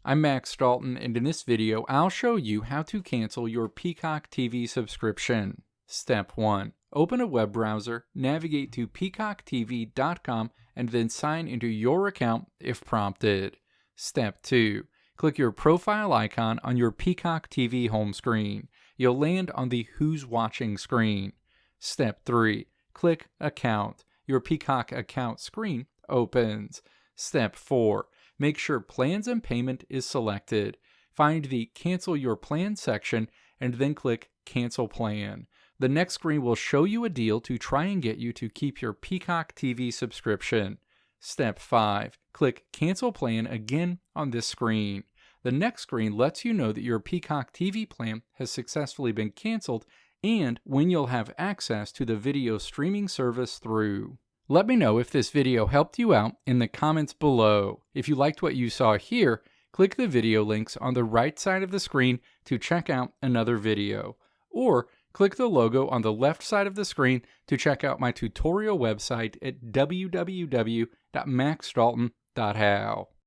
I'm Max Dalton, and in this video, I'll show you how to cancel your Peacock TV subscription. Step 1. Open a web browser, navigate to peacocktv.com, and then sign into your account if prompted. Step 2. Click your profile icon on your Peacock TV home screen. You'll land on the Who's Watching screen. Step 3. Click Account. Your Peacock account screen opens. Step 4. Make sure Plans and Payment is selected. Find the Cancel Your Plan section and then click Cancel Plan. The next screen will show you a deal to try and get you to keep your Peacock TV subscription. Step 5. Click Cancel Plan again on this screen. The next screen lets you know that your Peacock TV plan has successfully been canceled and when you'll have access to the video streaming service through. Let me know if this video helped you out in the comments below. If you liked what you saw here, click the video links on the right side of the screen to check out another video. Or click the logo on the left side of the screen to check out my tutorial website at www.maxdalton.how.